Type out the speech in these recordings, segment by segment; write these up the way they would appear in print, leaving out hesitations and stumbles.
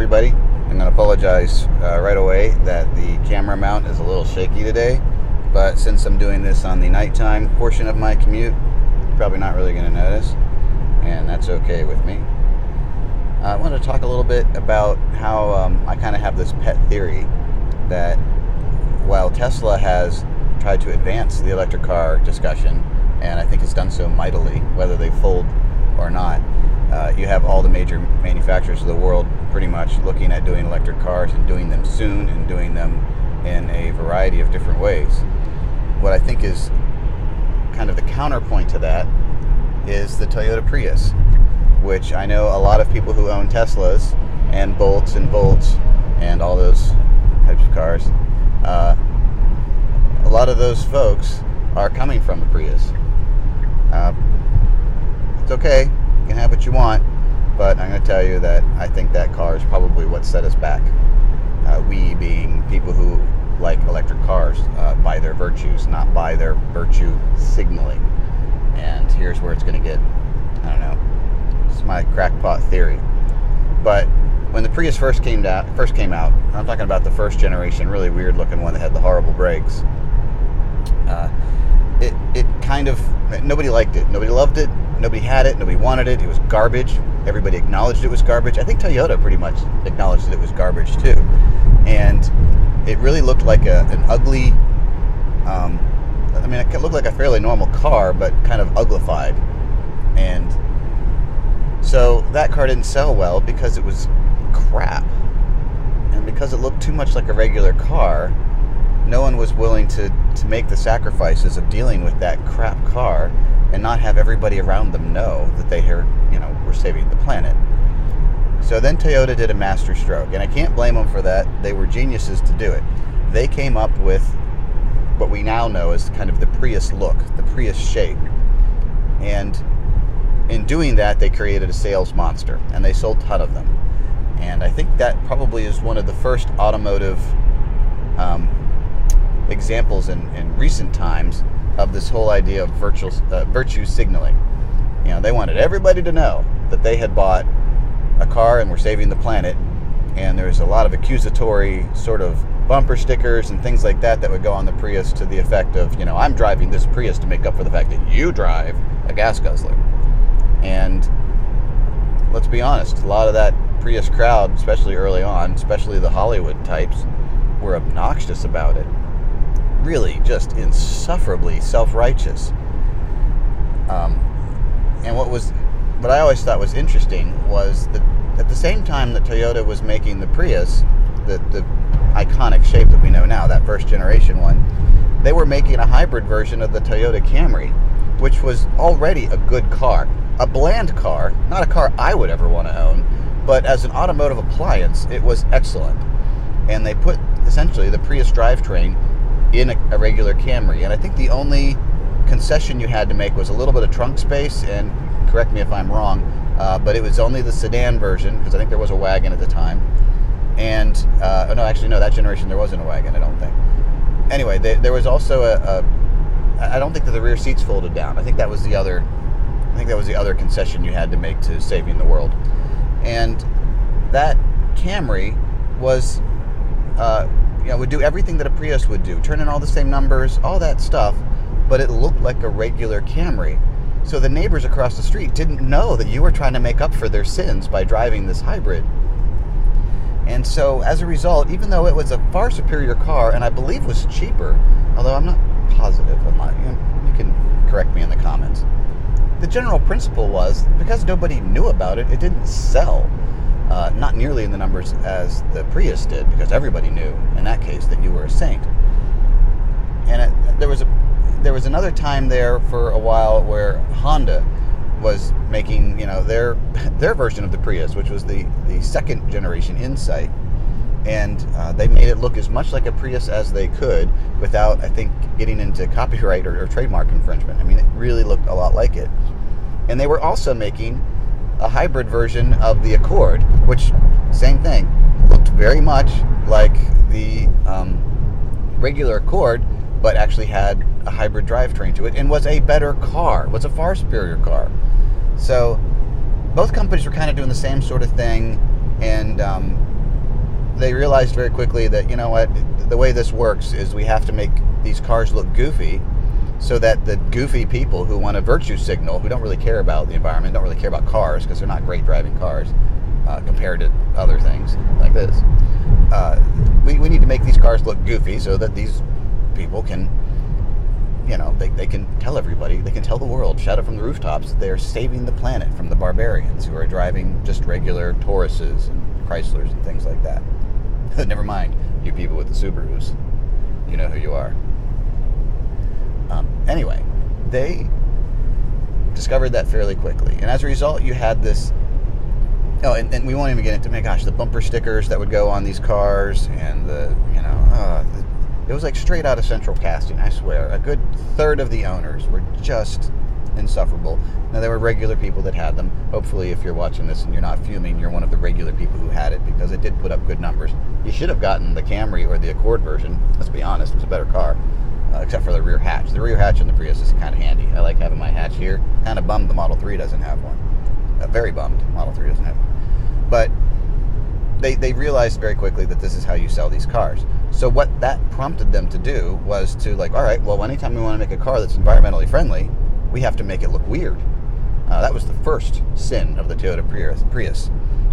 everybody. I'm going to apologize right away that the camera mount is a little shaky today, but since I'm doing this on the nighttime portion of my commute, you're probably not really going to notice, and that's okay with me. I want to talk a little bit about how I kind of have this pet theory that while Tesla has tried to advance the electric car discussion, and I think has done so mightily, whether they fold or not, you have all the major manufacturers of the world pretty much looking at doing electric cars and doing them soon and doing them in a variety of different ways. What I think is kind of the counterpoint to that is the Toyota Prius, which I know a lot of people who own Teslas and Bolts and all those types of cars, a lot of those folks are coming from the Prius. It's okay, you can have what you want, but I'm going to tell you that I think that car is probably what set us back. We being people who like electric cars by their virtues, not by their virtue signaling. And here's where it's going to get, I don't know, it's my crackpot theory. But when the Prius first came out, I'm talking about the first generation, really weird looking one that had the horrible brakes. It kind of, nobody liked it. Nobody loved it. Nobody had it. Nobody wanted it. It was garbage. Everybody acknowledged it was garbage. I think Toyota pretty much acknowledged that it was garbage too. And it really looked like an ugly, it looked like a fairly normal car, but kind of uglified. And so that car didn't sell well because it was crap. And because it looked too much like a regular car, no one was willing to make the sacrifices of dealing with that crap car and not have everybody around them know that they were saving the planet. So then Toyota did a Masterstroke, and I can't blame them for that. They were geniuses to do it. They came up with what we now know as kind of the Prius look, the Prius shape. And in doing that, they created a sales monster, and they sold a ton of them. And I think that probably is one of the first automotive examples in recent times of this whole idea of virtue signaling. They wanted everybody to know that they had bought a car and were saving the planet, and there's a lot of accusatory sort of bumper stickers and things like that would go on the Prius to the effect of, I'm driving this Prius to make up for the fact that you drive a gas guzzler. And let's be honest, a lot of that Prius crowd, especially early on, especially the Hollywood types, were obnoxious about it. Really just insufferably self-righteous. And what I always thought was interesting was that at the same time that Toyota was making the Prius, the iconic shape that we know now, that first generation one, they were making a hybrid version of the Toyota Camry, which was already a good car, a bland car, not a car I would ever want to own, but as an automotive appliance, it was excellent. And they put essentially the Prius drivetrain in a regular Camry, and I think the only concession you had to make was a little bit of trunk space, and correct me if I'm wrong, but it was only the sedan version, because I think there was a wagon at the time. And that generation there wasn't a wagon, I don't think. Anyway, there was also I don't think that the rear seats folded down. I think that was the other concession you had to make to saving the world. And that Camry was would do everything that a Prius would do, turn in all the same numbers, all that stuff, but it looked like a regular Camry. So the neighbors across the street didn't know that you were trying to make up for their sins by driving this hybrid. And so as a result, even though it was a far superior car, and I believe was cheaper, although I'm not positive, you can correct me in the comments, the general principle was, because nobody knew about it, it didn't sell. Not nearly in the numbers as the Prius did, because everybody knew in that case that you were a saint. And there was another time there for a while where Honda was making their version of the Prius, which was the second generation Insight, and they made it look as much like a Prius as they could without, I think, getting into copyright or trademark infringement. I mean, it really looked a lot like it. And they were also making a hybrid version of the Accord, which, same thing, looked very much like the regular Accord, but actually had a hybrid drivetrain to it and was a better car, was a far superior car. So both companies were kind of doing the same sort of thing, and they realized very quickly that, you know what, the way this works is we have to make these cars look goofy so that the goofy people who want a virtue signal, who don't really care about the environment, don't really care about cars because they're not great driving cars compared to other things like this, we need to make these cars look goofy so that these people can, you know, they can tell everybody, they can tell the world, shout it from the rooftops, that they're saving the planet from the barbarians who are driving just regular Tauruses and Chryslers and things like that. Never mind, you people with the Subarus. You know who you are. Anyway, they discovered that fairly quickly. And as a result, you had this... Oh, and we won't even get into, my gosh, the bumper stickers that would go on these cars and it was like straight out of Central Casting, I swear. A good third of the owners were just insufferable. Now, there were regular people that had them. Hopefully, if you're watching this and you're not fuming, you're one of the regular people who had it, because it did put up good numbers. You should have gotten the Camry or the Accord version. Let's be honest, it was a better car, except for the rear hatch. The rear hatch in the Prius is kind of handy. I like having my hatch here. Kind of bummed the Model 3 doesn't have one. Very bummed Model 3 doesn't have one. But they realized very quickly that this is how you sell these cars. So what that prompted them to do was to, like, all right, well, anytime we want to make a car that's environmentally friendly, we have to make it look weird. That was the first sin of the Toyota Prius,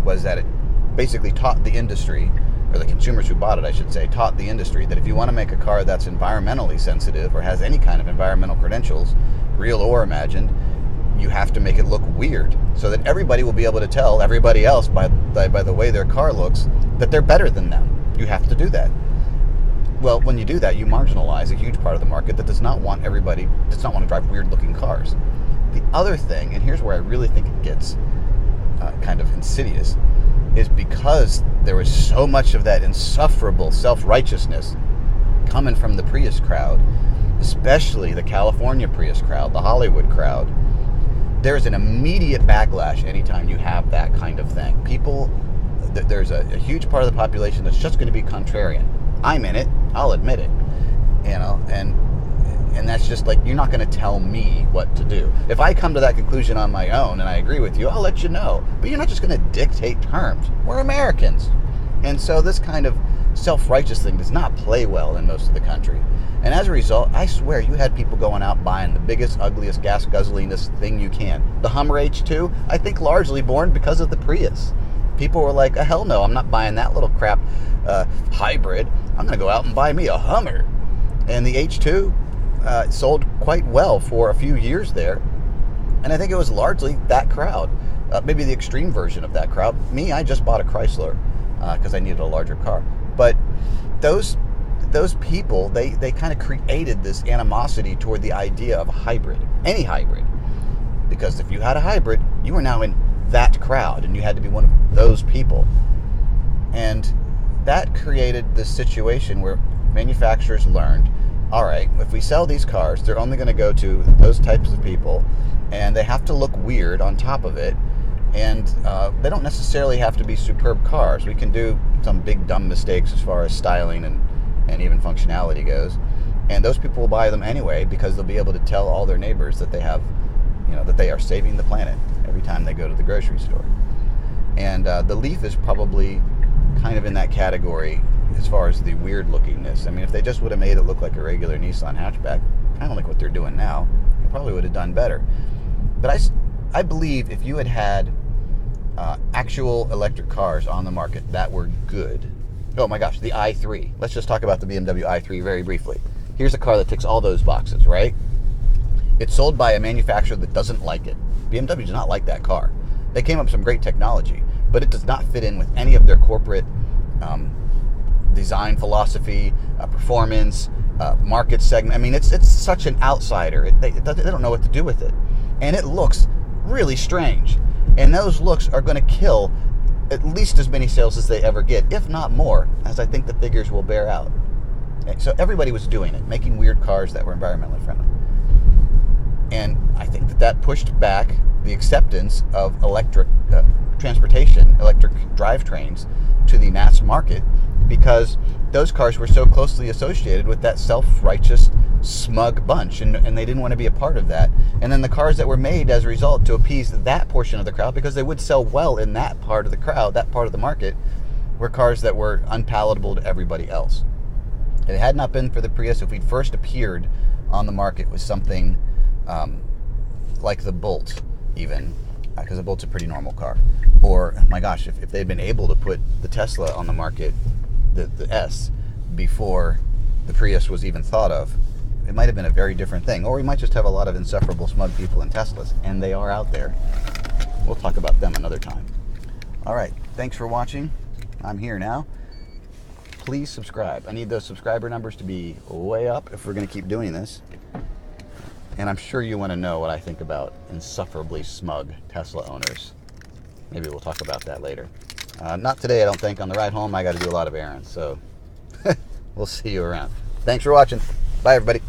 was that it basically taught the industry, or the consumers who bought it, I should say, taught the industry that if you want to make a car that's environmentally sensitive or has any kind of environmental credentials, real or imagined, you have to make it look weird so that everybody will be able to tell everybody else by the way their car looks that they're better than them. You have to do that. Well, when you do that, you marginalize a huge part of the market that does not want to drive weird-looking cars. The other thing, and here's where I really think it gets kind of insidious, is because there was so much of that insufferable self-righteousness coming from the Prius crowd, especially the California Prius crowd, the Hollywood crowd. There's an immediate backlash anytime you have that kind of thing. People, there's a huge part of the population that's just going to be contrarian. I'm in it, I'll admit it, you know, and that's just like, you're not going to tell me what to do. If I come to that conclusion on my own and I agree with you, I'll let you know, but you're not just going to dictate terms. We're Americans. And so this kind of self-righteous thing does not play well in most of the country. And as a result, I swear, you had people going out buying the biggest, ugliest, gas-guzzlingest thing you can. The Hummer H2, I think largely born because of the Prius. People were like, hell no, I'm not buying that little crap hybrid. I'm going to go out and buy me a Hummer. And the H2 sold quite well for a few years there. And I think it was largely that crowd. Maybe the extreme version of that crowd. Me, I just bought a Chrysler because I needed a larger car. But those people, they kind of created this animosity toward the idea of a hybrid. Any hybrid. Because if you had a hybrid, you were now in that crowd, and you had to be one of those people. And that created this situation where manufacturers learned, all right, if we sell these cars, they're only going to go to those types of people, and they have to look weird on top of it, and they don't necessarily have to be superb cars. We can do some big dumb mistakes as far as styling and even functionality goes, and those people will buy them anyway because they'll be able to tell all their neighbors that they have, you know, that they are saving the planet every time they go to the grocery store. And the Leaf is probably kind of in that category as far as the weird lookingness. I mean, if they just would have made it look like a regular Nissan hatchback, kind of like what they're doing now, they probably would have done better. But I believe if you had actual electric cars on the market that were good. Oh my gosh, the i3. Let's just talk about the BMW i3 very briefly. Here's a car that ticks all those boxes, right? It's sold by a manufacturer that doesn't like it. BMW does not like that car. They came up with some great technology, but it does not fit in with any of their corporate design philosophy, performance, market segment. I mean, it's such an outsider. They don't know what to do with it. And it looks really strange. And those looks are going to kill at least as many sales as they ever get, if not more, as I think the figures will bear out. So everybody was doing it, making weird cars that were environmentally friendly. And I think that pushed back the acceptance of electric transportation, electric drivetrains, to the mass market, because those cars were so closely associated with that self-righteous, smug bunch, and they didn't want to be a part of that. And then the cars that were made as a result to appease that portion of the crowd, because they would sell well in that part of the crowd, that part of the market, were cars that were unpalatable to everybody else. If it had not been for the Prius, if we'd first appeared on the market with something like the Bolt, even, because the Bolt's a pretty normal car, or, my gosh, if they'd been able to put the Tesla on the market, the S, before the Prius was even thought of, it might have been a very different thing. Or we might just have a lot of insufferable, smug people in Teslas, and they are out there. We'll talk about them another time. All right, thanks for watching. I'm here now. Please subscribe. I need those subscriber numbers to be way up if we're going to keep doing this. And I'm sure you want to know what I think about insufferably smug Tesla owners. Maybe we'll talk about that later. Not today, I don't think. On the ride home, I got to do a lot of errands, so we'll see you around. Thanks for watching. Bye, everybody.